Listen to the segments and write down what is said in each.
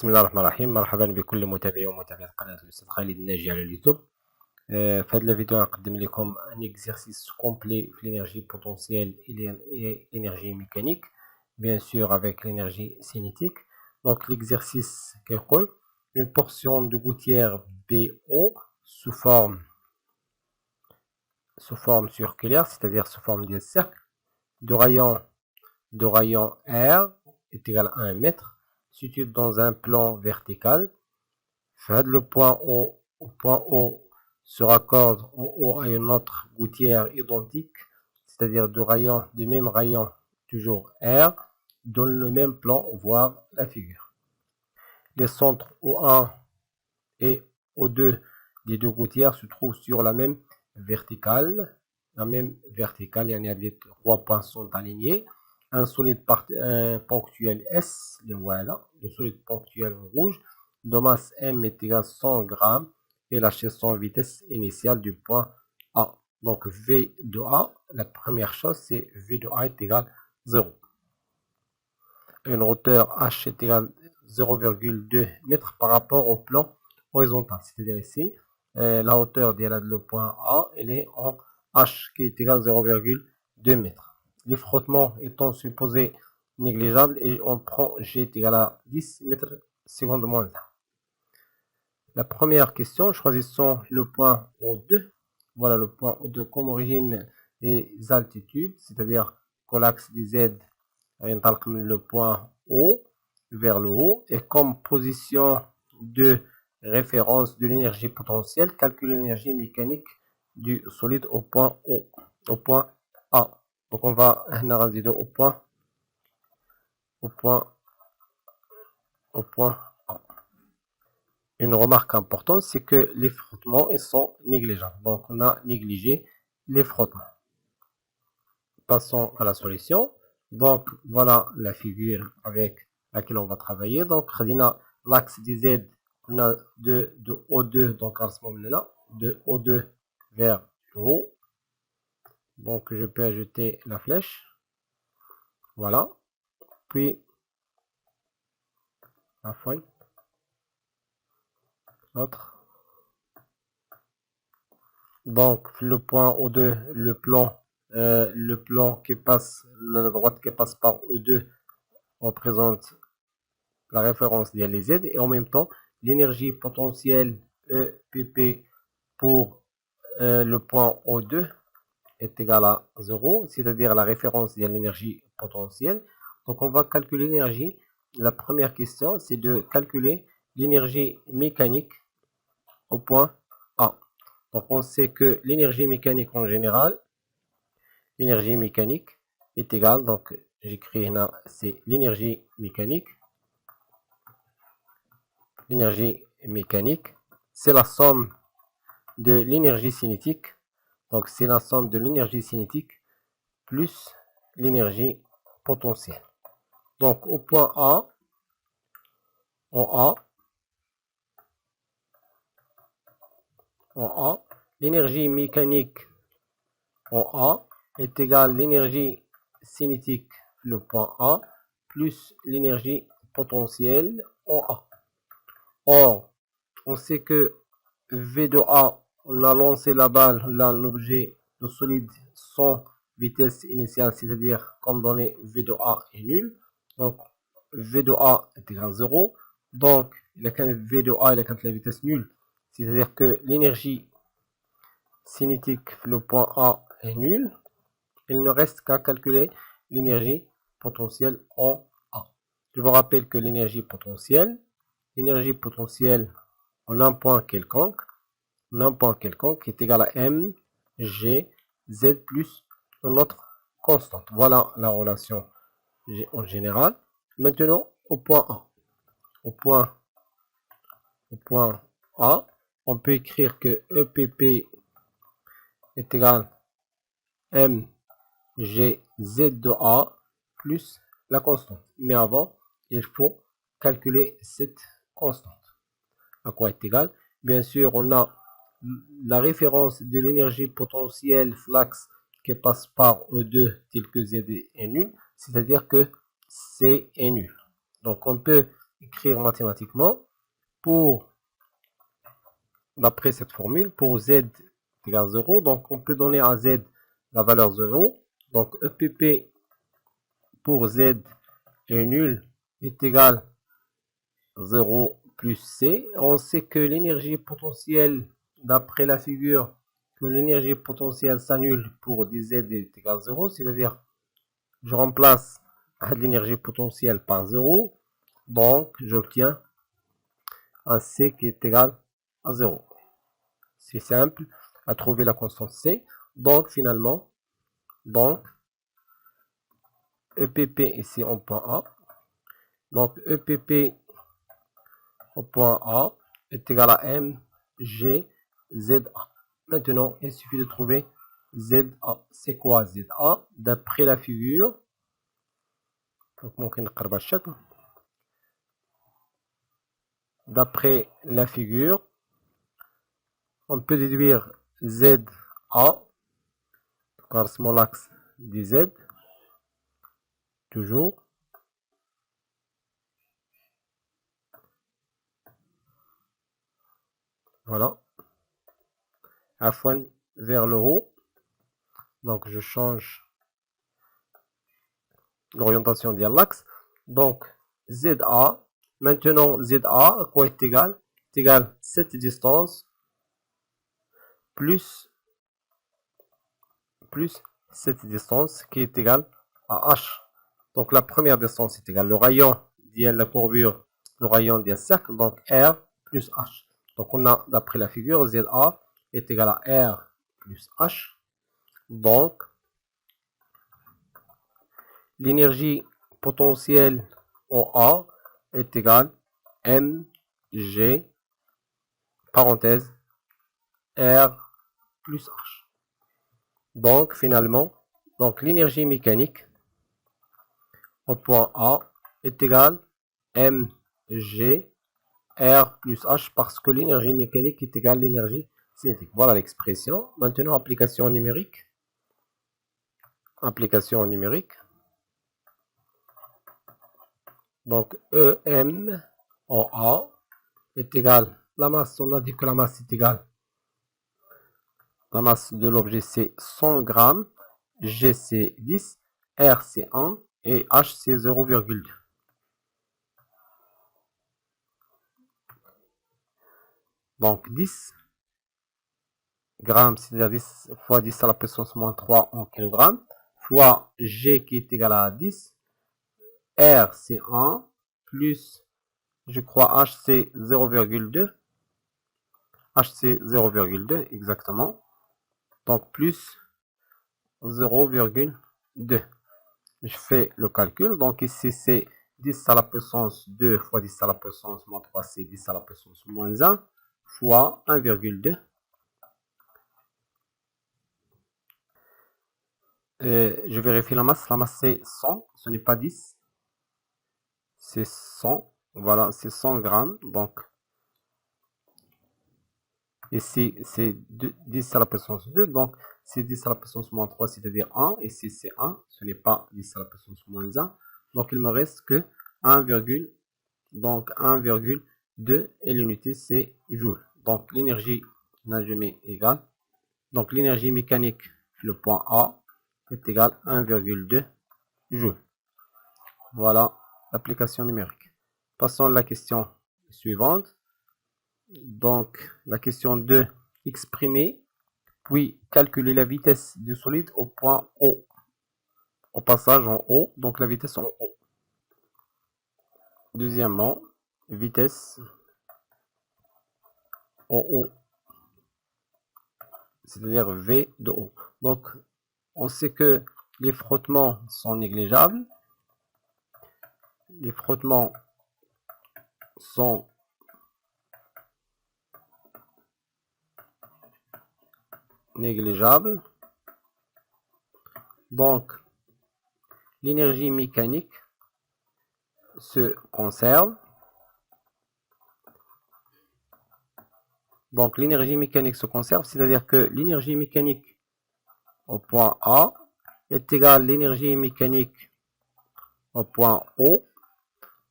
بسم الله الرحمن الرحيم. مرحبا بكل متابعي ومتابعات قناة الأستاذ خالد الناجي على اليوتيوب. في هذا الفيديو نقدم لكم un exercice complet في l'énergie potentielle et l'énergie mécanique, bien sûr avec l'énergie cinétique. Donc l'exercice كيقول une portion de gouttière BO sous forme circulaire, c'est-à-dire sous forme de cercle, de rayon R est égal à 1 mètre, situé dans un plan vertical. Le point O se raccorde en haut à une autre gouttière identique, c'est-à-dire du même rayon, toujours R, dans le même plan, voir la figure. Les centres O1 et O2 des deux gouttières se trouvent sur la même verticale. Il y a les 3 points sont alignés. Un solide ponctuel S, voilà, le solide ponctuel rouge, de masse M est égal à 100 grammes et lâché sans vitesse initiale du point A. Donc V de A, la première chose c'est V de A est égal à 0. Une hauteur H est égal à 0,2 mètres par rapport au plan horizontal. C'est-à-dire ici, la hauteur de le point A, elle est en H qui est égal à 0,2 mètres. Les frottements étant supposés négligeables et on prend G est égal à 10 mètres secondes moins 1. La première question, choisissons le point O2. Voilà le point O2 comme origine des altitudes, c'est-à-dire que l'axe des Z le point O vers le haut et comme position de référence de l'énergie potentielle, calculer l'énergie mécanique du solide au point O, au point A. Donc on va analyser au point A. Une remarque importante, c'est que les frottements ils sont négligeables. Donc on a négligé les frottements. Passons à la solution. Donc voilà la figure avec laquelle on va travailler. Donc l'axe des Z, on a de O2, donc à ce moment-là, de O2 vers le haut. Donc je peux ajouter la flèche. Voilà. Puis la fois l'autre. Donc le point O2, le plan qui passe, la droite qui passe par E2 représente la référence des Z et en même temps l'énergie potentielle EPP pour le point O2 est égal à 0, c'est-à-dire la référence de l'énergie potentielle. Donc on va calculer l'énergie. La première question c'est de calculer l'énergie mécanique au point A. Donc on sait que l'énergie mécanique en général, l'énergie mécanique est égale, donc j'écris là, c'est l'énergie mécanique. L'énergie mécanique, c'est la somme de l'énergie cinétique. Donc c'est la somme de l'énergie cinétique plus l'énergie potentielle. Donc au point A, en A, l'énergie mécanique en A est égale à l'énergie cinétique, le point A, plus l'énergie potentielle en A. Or, on sait que V de A, on a lancé la balle, l'objet de solide sans vitesse initiale, c'est-à-dire comme donné V de A est nul. Donc, V de A est égal à 0. Donc, V de A, il a la vitesse nulle. C'est-à-dire que l'énergie cinétique, le point A, est nulle. Il ne reste qu'à calculer l'énergie potentielle en A. Je vous rappelle que l'énergie potentielle en un point quelconque, est égal à M, G, Z plus une autre constante. Voilà la relation en général. Maintenant, au point A. Au point A, on peut écrire que EPP est égal à M, G, Z de A plus la constante. Mais avant, il faut calculer cette constante. À quoi est égal? Bien sûr, on a la référence de l'énergie potentielle flux qui passe par E2 tel que Z est nul, c'est-à-dire que C est nul. Donc on peut écrire mathématiquement pour, d'après cette formule, pour z égale 0. Donc, on peut donner à z la valeur 0. Donc, EPP pour z est nul est égal 0 plus C. On sait que l'énergie potentielle, d'après la figure, que l'énergie potentielle s'annule pour dz est égal 0, c'est-à-dire je remplace l'énergie potentielle par 0, donc j'obtiens un C qui est égal à 0. C'est simple à trouver la constante C. Donc finalement, EPP ici en point A. Donc EPP au point A est égal à mg ZA. Maintenant, il suffit de trouver ZA. C'est quoi ZA? D'après la figure, d'après la figure, on peut déduire ZA par small axe dz, toujours. Voilà. F1 vers le haut. Donc, je change l'orientation de l'axe. Donc, ZA. Maintenant, ZA, à quoi est égal? C'est égal cette distance plus cette distance qui est égale à H. Donc, la première distance est égale le rayon de la courbure, le rayon du cercle, donc R plus H. Donc, on a, d'après la figure, ZA est égal à R plus H. Donc, l'énergie potentielle en A est égale mg, parenthèse, R plus H. Donc, finalement, l'énergie mécanique au point A est égale mg, R plus H, parce que l'énergie mécanique est égale à l'énergie cinétique. Voilà l'expression. Maintenant, application numérique. Application numérique. Donc, EM en A est égal, la masse, on a dit que la masse est égale, la masse de l'objet c'est 100 grammes, G c'est 10, R c'est 1 et H c'est 0,2. Donc 10 grammes, c'est-à-dire 10 fois 10 à la puissance moins 3 en kilogrammes, fois G qui est égal à 10, R c'est 1, plus, je crois, H c'est 0,2. H c'est 0,2 exactement. Donc plus 0,2. Je fais le calcul. Donc ici c'est 10 à la puissance 2 fois 10 à la puissance moins 3, c'est 10 à la puissance moins 1 fois 1,2. Je vérifie la masse. La masse c'est 100. Ce n'est pas 10. C'est 100. Voilà, c'est 100 grammes. Donc ici c'est 10 à la puissance 2. Donc c'est 10 à la puissance moins 3, c'est-à-dire 1. Ici c'est 1. Ce n'est pas 10 à la puissance moins 1. Donc il me reste que 1,2 et l'unité c'est joule. Donc l'énergie n'a jamais égale. Donc l'énergie mécanique, le point A, est égale à 1,2 joule. Voilà l'application numérique. Passons à la question suivante. Donc la question 2, exprimer puis calculer la vitesse du solide au point O. Au passage en O, donc la vitesse en O. Deuxièmement, vitesse en O, c'est-à-dire V de O. Donc, on sait que les frottements sont négligeables. Les frottements sont négligeables. Donc, l'énergie mécanique se conserve. Donc, l'énergie mécanique se conserve, c'est-à-dire que l'énergie mécanique au point A est égale à l'énergie mécanique au point O.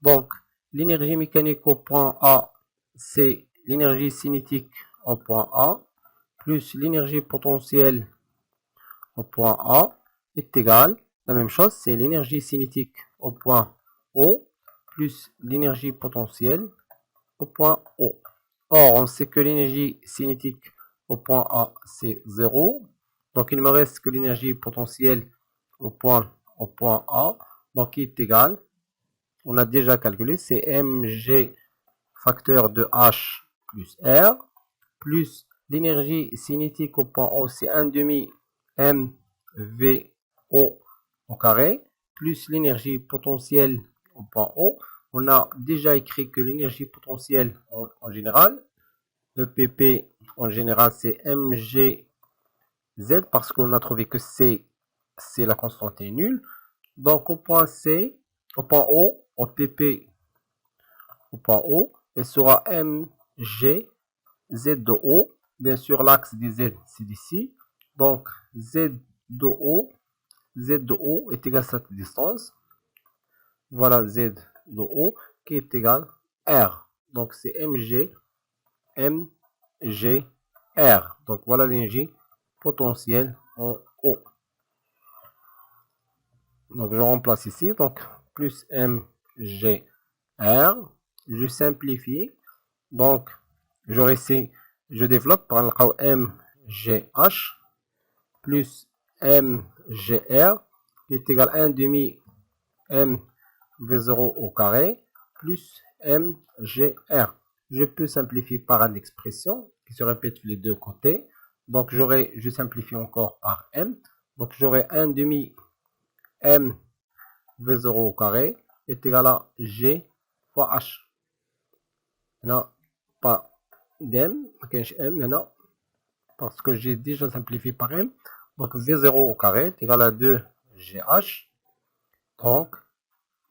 Donc, l'énergie mécanique au point A, c'est l'énergie cinétique au point A, plus l'énergie potentielle au point A, est égal, la même chose, c'est l'énergie cinétique au point O, plus l'énergie potentielle au point O. Or, on sait que l'énergie cinétique au point A, c'est 0. Donc, il me reste que l'énergie potentielle au point A, donc qui est égal, on a déjà calculé, c'est mg facteur de H plus R, plus l'énergie cinétique au point O, c'est 1 demi mvo au carré, plus l'énergie potentielle au point O. On a déjà écrit que l'énergie potentielle en général, EPP en général, c'est mgz parce qu'on a trouvé que c'est la constante est nulle. Donc au point C, au point O, au PP au point O, elle sera mg z de O. Bien sûr, l'axe des Z, c'est d'ici. Donc z de O est égal à cette distance. Voilà Z de O qui est égal à R. Donc c'est mg R. Donc voilà l'énergie potentielle en O. Donc je remplace ici, donc plus mg R. Je simplifie. Donc j'aurai ici, je développe par le cas mgh plus mgr qui est égal à 1 demi mv0 au carré plus mgr. Je peux simplifier par une expression qui se répète sur les deux côtés. Donc je simplifie encore par m. Donc j'aurai 1 demi mv0 au carré est égal à g fois h. Maintenant, pas d'm, m maintenant, parce que j'ai déjà simplifié par m. Donc v0 au carré est égal à 2gh.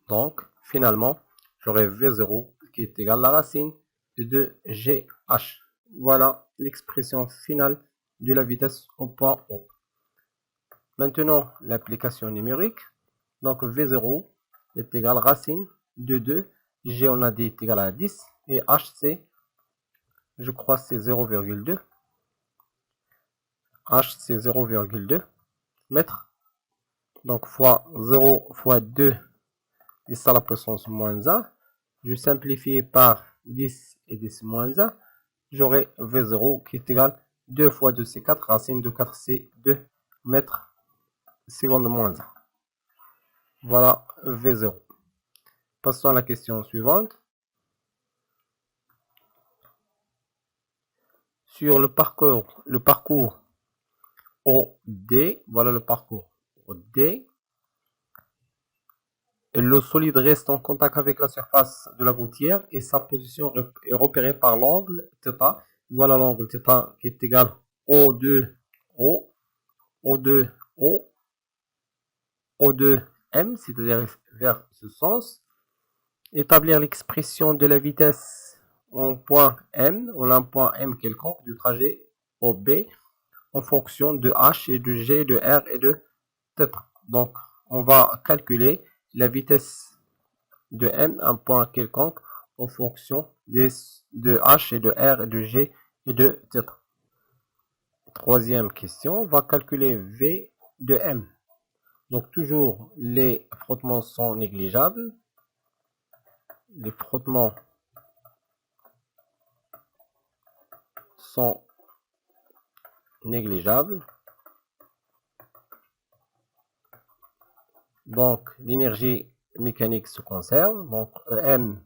Donc finalement, j'aurai v0 qui est égal à la racine de 2gh. Voilà l'expression finale de la vitesse au point O. Maintenant, l'application numérique. Donc v0 est égal à racine de 2. G on a dit est égal à 10. Et h c'est, je crois c'est 0,2. H c'est 0,2 mètres. Donc fois 0 fois 2, 10 à la puissance moins 1. Je simplifie par 10 et 10 moins 1. J'aurai V0 qui est égal 2 fois 2 c'est 4. Racine de 4 c'est 2 mètres seconde moins 1. Voilà V0. Passons à la question suivante. Sur le parcours OD, voilà le parcours OD. Le solide reste en contact avec la surface de la gouttière et sa position est repérée par l'angle θ. Voilà l'angle θ qui est égal O2O, O2O, O2M, c'est-à-dire vers ce sens. Établir l'expression de la vitesse en point M, on a un point M quelconque du trajet OB en fonction de H et de G, de R et de θ. Donc, on va calculer la vitesse de M, un point quelconque, en fonction de H et de R et de G et de θ. Troisième question, on va calculer V de M. Donc toujours, les frottements sont négligeables. Les frottements sont négligeables. Donc l'énergie mécanique se conserve. Donc EM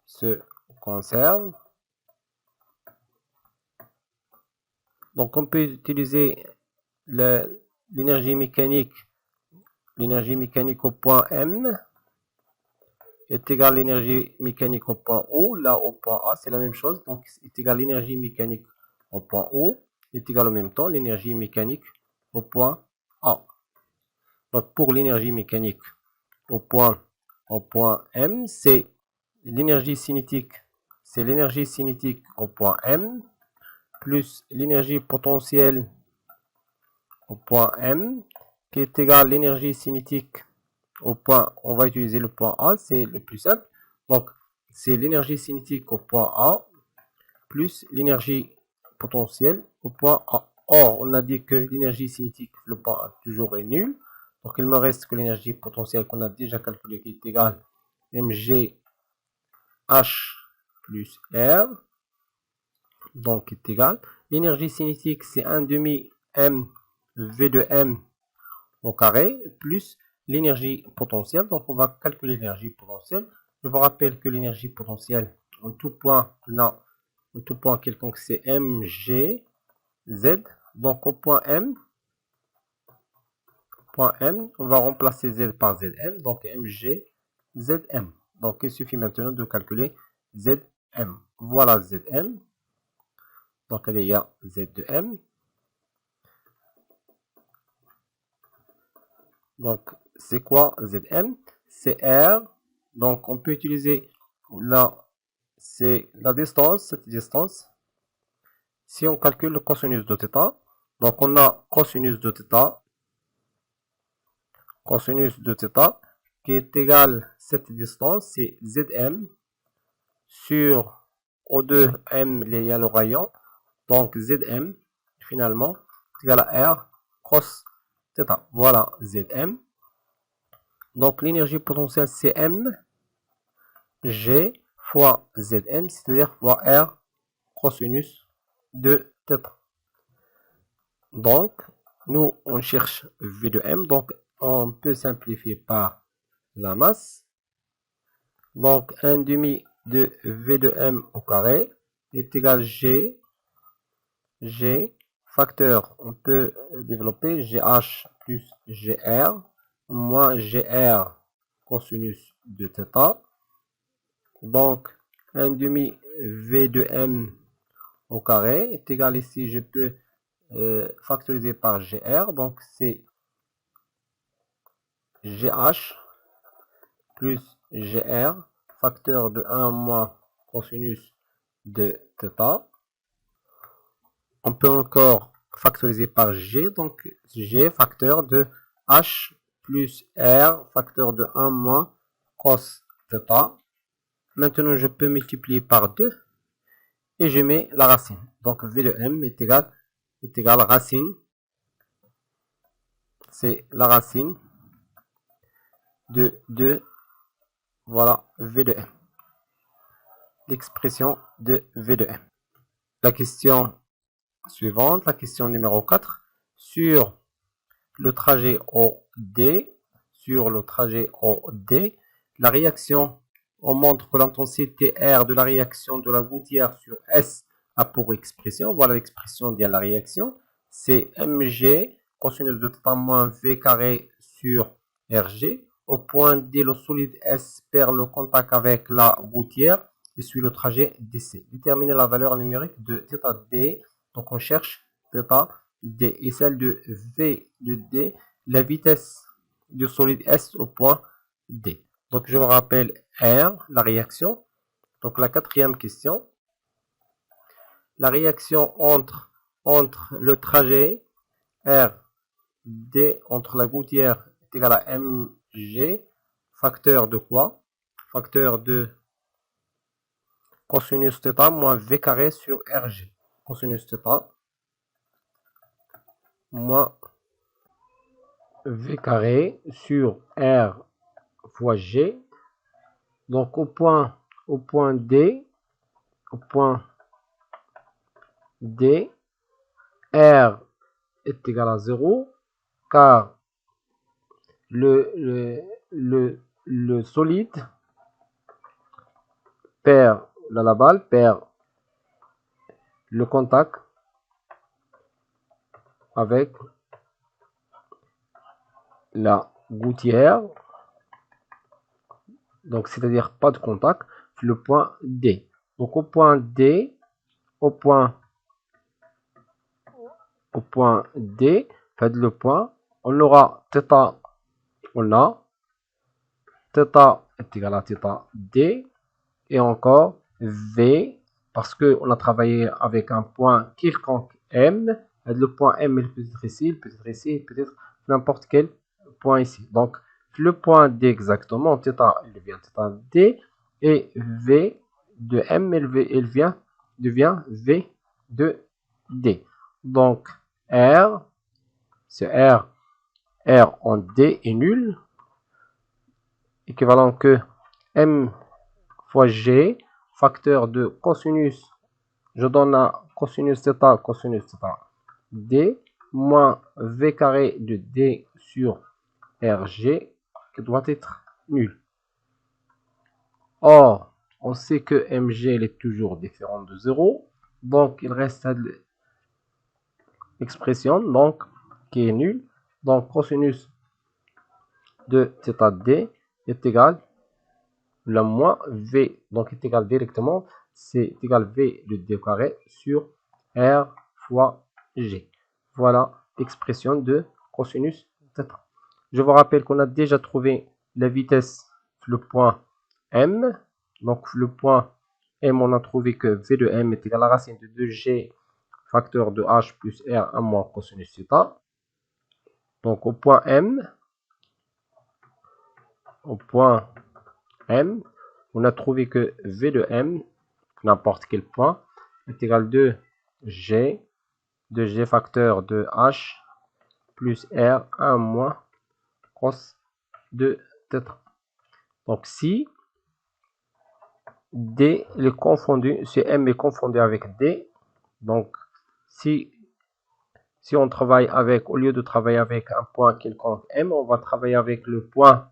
se conserve. Donc on peut utiliser l'énergie mécanique au point M est égal à l'énergie mécanique au point O. Là au point A c'est la même chose. Donc est égal à l'énergie mécanique au point O est égal en même temps l'énergie mécanique au point A. Donc pour l'énergie mécanique au point M, c'est l'énergie cinétique au point M plus l'énergie potentielle au point M qui est égal à l'énergie cinétique au point, on va utiliser le point A, c'est le plus simple. Donc, c'est l'énergie cinétique au point A plus l'énergie potentielle au point A. Or, on a dit que l'énergie cinétique, le point A, toujours est nulle. Donc, il me reste que l'énergie potentielle qu'on a déjà calculée qui est égale mg h plus r. Donc, est égal. L'énergie cinétique, c'est 1 demi m v de m au carré plus l'énergie potentielle. Donc, on va calculer l'énergie potentielle. Je vous rappelle que l'énergie potentielle, en tout point, en tout point quelconque, c'est mg z. Donc, au point M, on va remplacer z par zm. Donc, mg zm. Donc, il suffit maintenant de calculer zm. Voilà zm. Donc, il y a z de m. Donc, c'est quoi zm? C'est r. Donc, on peut utiliser là, c'est la distance, cette distance. Si on calcule le cosinus de θ, donc on a cosinus de θ qui est égal à cette distance, c'est zm sur O2m, il y a le rayon. Donc, zm, finalement, est égal à r cos θ. Voilà zm. Donc, l'énergie potentielle, c'est m, g fois zm, c'est-à-dire fois r cosinus de θ. Donc, nous, on cherche V de M. Donc, on peut simplifier par la masse. Donc, 1 demi de V de M au carré est égal à G. Facteur, on peut développer GH plus GR moins GR cosinus de θ. Donc, 1 demi V de M au carré est égal ici, je peux factoriser par GR. Donc, c'est GH plus GR, facteur de 1 moins cosinus de θ. On peut encore factoriser par G, donc G facteur de H plus R, facteur de 1 moins cos θ. Maintenant, je peux multiplier par 2 et je mets la racine. Donc, V de M est égal à racine. C'est la racine de 2, voilà, V de M. L'expression de V de M. La question suivante, la question numéro 4. Sur le trajet OD, la réaction, on montre que l'intensité R de la réaction de la gouttière sur S a pour expression, voilà l'expression de la réaction, c'est mg cosinus de θ moins v carré sur rg. Au point D, le solide S perd le contact avec la gouttière et suit le trajet DC. Déterminer la valeur numérique de θd. Donc, on cherche θd et celle de V de D, la vitesse du solide S au point D. Donc, je vous rappelle R, la réaction. Donc, la quatrième question. La réaction entre le trajet R, D, entre la gouttière est égal à mg, facteur de quoi? Facteur de cosinus θ moins v carré sur rg. Cosinus θ moins v carré sur r fois g. Donc, au point D, R est égal à 0, car le solide perd la balle, perd le contact avec la gouttière, donc c'est-à-dire pas de contact, le point D. Donc au point D, fait le point, on aura θ, θ est égal à θd, et encore V, parce qu'on a travaillé avec un point quelconque M, le point M il peut être ici, il peut être ici, il peut être n'importe quel point ici. Donc, le point D exactement, θ, il devient θd, Et V de M, devient V de D. Donc, R, ce R en D est nul, équivalent que M fois G, facteur de cosinus, je donne à cosinus θ, D, moins V carré de D sur RG, qui doit être nul. Or, on sait que MG elle est toujours différente de 0, donc il reste l'expression donc qui est nulle. Donc cosinus de θd est égal à moins V, donc est égal directement, c'est égal V de D carré sur R fois G. Voilà l'expression de cosinus θ. Je vous rappelle qu'on a déjà trouvé la vitesse, le point M. Donc le point M, on a trouvé que V de M est égal à la racine de 2G facteur de H plus R 1 moins cosinus θ. Donc au point M, on a trouvé que V de M, n'importe quel point, est égal à 2G facteur de H plus R 1 moins cos de θ. Donc si D est confondu, si M est confondu avec D, donc si on travaille avec, au lieu de travailler avec un point quelconque M, on va travailler avec le point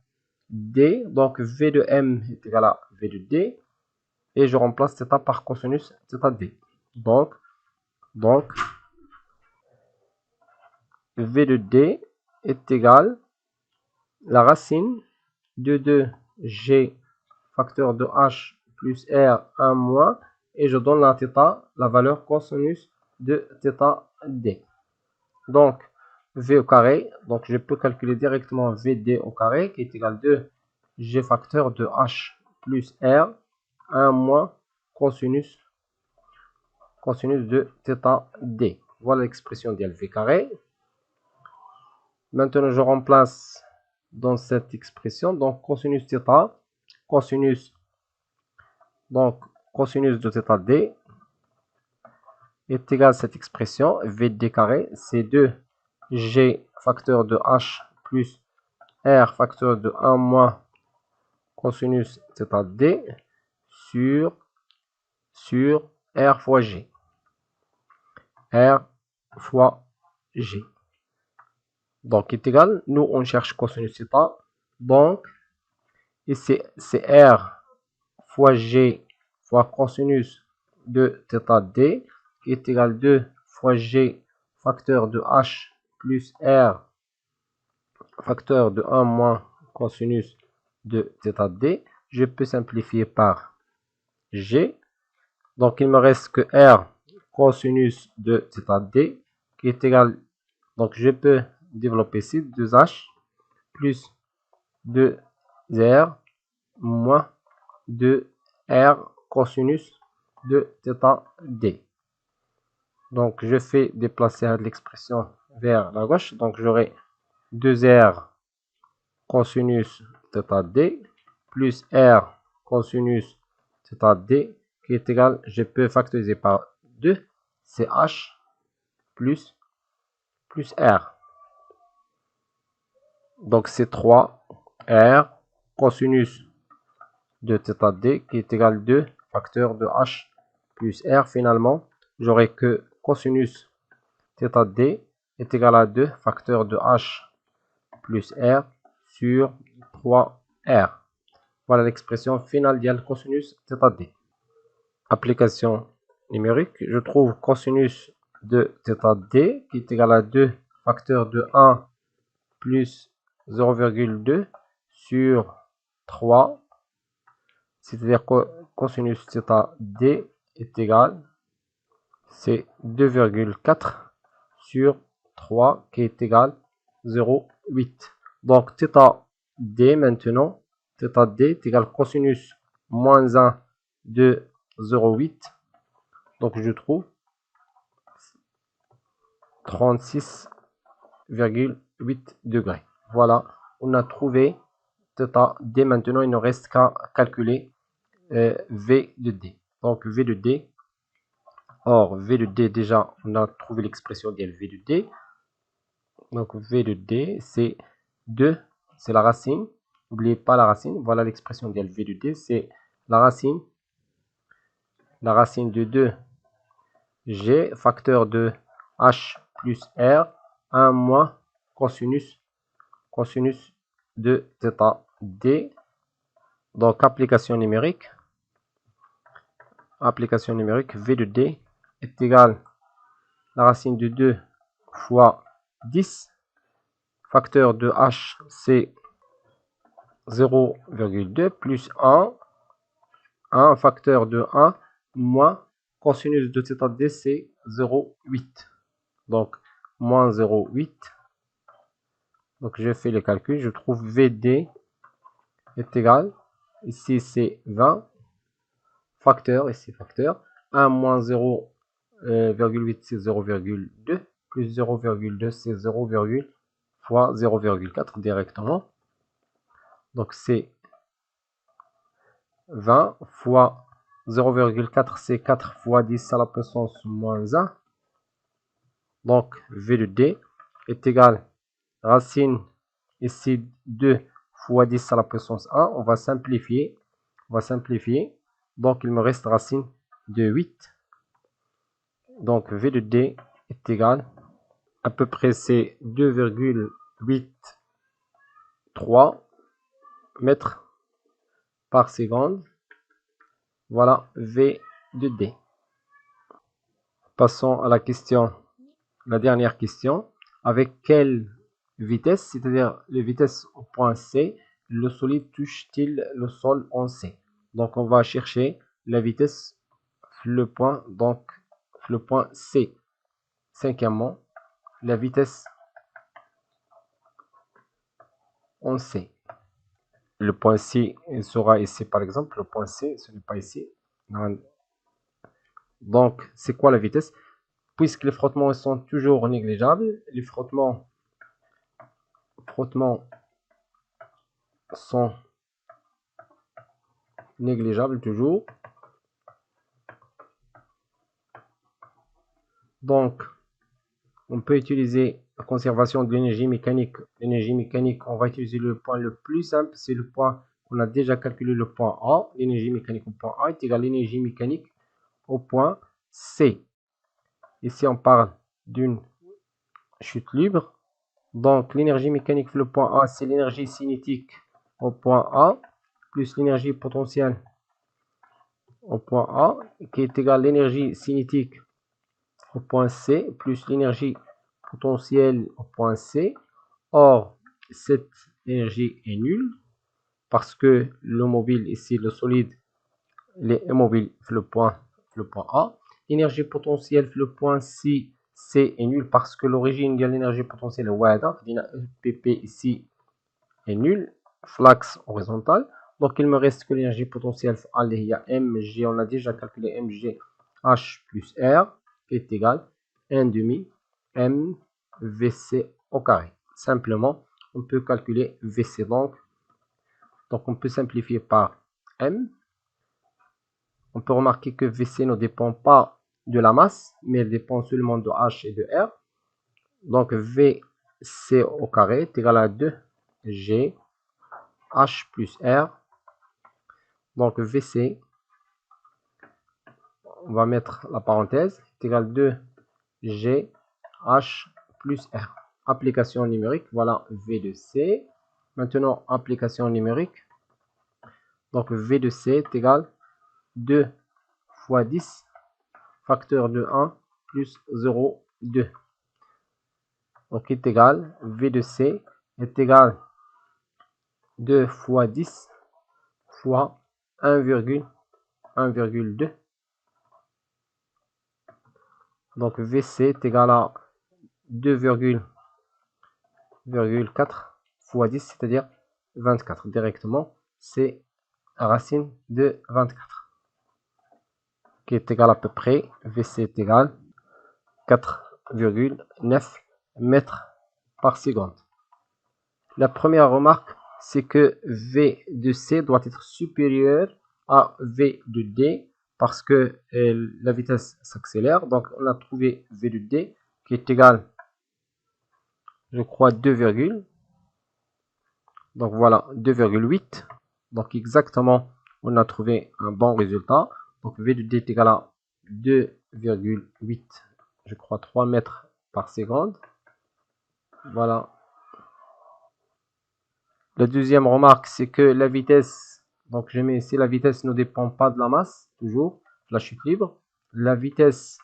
D, donc V de M est égal à V de D, et je remplace θ par cosinus θd. Donc V de D est égal à la racine de 2G facteur de H plus R 1 moins, et je donne à θ la valeur cosinus de θd. Donc, V au carré, donc je peux calculer directement VD au carré qui est égal à 2G facteur de H plus R 1 moins cosinus de θd. Voilà l'expression de V carré. Maintenant, je remplace dans cette expression, donc cosinus θ, cosinus de θd est égal à cette expression, VD carré, c'est 2G facteur de H plus R facteur de 1 moins cosinus θd sur R fois G. R fois G. Donc, est égal, nous on cherche cosinus θ, donc, et c'est R fois G fois cosinus de θd qui est égal à 2 fois G facteur de H plus R facteur de 1 moins cosinus de θd. Je peux simplifier par G. Donc il me reste que R cosinus de θd qui est égal, donc je peux développer ici 2H plus 2R moins 2R cosinus de θd. Donc je fais déplacer l'expression vers la gauche, donc j'aurai 2R cosinus θd plus R cosinus θd qui est égal, je peux factoriser par 2, c'est H plus R. Donc c'est 3R cosinus de θd qui est égal à 2 facteur de H plus R. Finalement, j'aurai que cosinus θd est égal à 2 facteur de H plus R sur 3R. Voilà l'expression finale de cosinus θd. Application numérique, je trouve cosinus de θd qui est égal à 2 facteur de 1 plus 0,2 sur 3, c'est-à-dire que cosinus θd est égal, c'est 2,4 sur 3 qui est égal à 0,8. Donc θd maintenant, θd est égal à cosinus moins 1 de 0,8. Donc je trouve 36,8 degrés. Voilà, on a trouvé θd. Maintenant, il ne reste qu'à calculer V de D. Donc V de D. Or, V de D, déjà, on a trouvé l'expression de V de D. Donc V de D, c'est 2, c'est la racine. N'oubliez pas la racine. Voilà l'expression de V de D, c'est la racine de 2G, facteur de H plus R, 1 moins cosinus de θ D. Donc application numérique, V de D est égal la racine de 2 fois 10, facteur de H c'est 0,2 plus 1 facteur de 1 moins cosinus de θ D c'est 0,8. Donc moins 0,8. Donc je fais le calcul, je trouve VD est égal, ici c'est 20, facteur, ici facteur, 1 moins 0,8 c'est 0,2, plus 0,2 c'est 0, fois 0,4 directement. Donc c'est 20 fois 0,4 c'est 4 fois 10 à la puissance moins 1. Donc V de D est égal racine ici 2 fois 10 à la puissance 1. On va simplifier. Donc il me reste racine de 8. Donc V de D est égal à peu près c'est 2,83 mètres par seconde. Voilà V de D. Passons à la dernière question. Avec quelle vitesse, c'est-à-dire la vitesse au point C, le solide touche-t-il le sol en C? Donc on va chercher la vitesse, le point C. Cinquièmement, la vitesse en C. Le point C sera ici par exemple, le point C, ce n'est pas ici. Donc c'est quoi la vitesse? Puisque les frottements sont toujours négligeables, les frottements sont négligeables toujours. Donc, on peut utiliser la conservation de l'énergie mécanique. L'énergie mécanique, on va utiliser le point le plus simple, c'est le point qu'on a déjà calculé, le point A. L'énergie mécanique au point A est égale à l'énergie mécanique au point C. Ici, on parle d'une chute libre. Donc, l'énergie mécanique le point A, c'est l'énergie cinétique au point A, plus l'énergie potentielle au point A, qui est égale à l'énergie cinétique au point C, plus l'énergie potentielle au point C. Or, cette énergie est nulle, parce que le mobile, ici, le solide, il est immobile le point A. L'énergie potentielle le point C est nulle, parce que l'origine de l'énergie potentielle est wahda. PP ici est nul, flux horizontal. Donc il me reste que l'énergie potentielle il y a mg, on a déjà calculé mg h plus r qui est égal 1,5 mvc au carré. Simplement, on peut calculer vc, donc on peut simplifier par m. On peut remarquer que vc ne dépend pas de la masse, mais elle dépend seulement de h et de r. Donc vc au carré est égal à 2g h plus r. Donc vc, on va mettre la parenthèse, est égal à 2g h plus r. Application numérique, voilà v de c. Maintenant, application numérique. Donc v de c est égal à 2 fois 10, facteur de 1 plus 0,2. Donc est égal, v de c est égal à 2 fois 10 fois 1,2. Donc VC est égal à 2,4 fois 10, c'est-à-dire 24. Directement, c'est la racine de 24. Qui est égal à peu près, VC est égal à 4,9 mètres par seconde. La première remarque, c'est que V de C doit être supérieur à V de D parce que la vitesse s'accélère. Donc, on a trouvé V de D qui est égal, je crois, 2, donc voilà, 2,8. Donc, exactement, on a trouvé un bon résultat. Donc, V de D est égal à 2,8, je crois, 3 mètres par seconde. Voilà. La deuxième remarque, c'est que la vitesse, donc je mets ici, la vitesse ne dépend pas de la masse, toujours, de la chute libre. La vitesse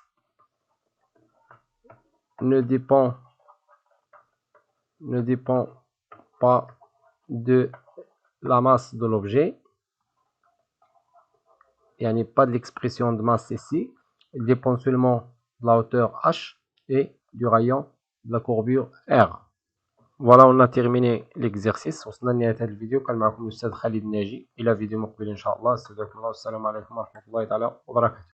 ne dépend pas de la masse de l'objet. Il n'y a pas de l'expression de masse ici. Il dépend seulement de la hauteur h et du rayon de la courbure r. Voilà, on a terminé l'exercice. وصلنا لنهاية هذه الفيديو. كان معكم الأستاذ خالد ناجي إلى فيديو مقبل إن شاء الله. استودعكم الله والسلام عليكم ورحمة الله تعالى وبركاته.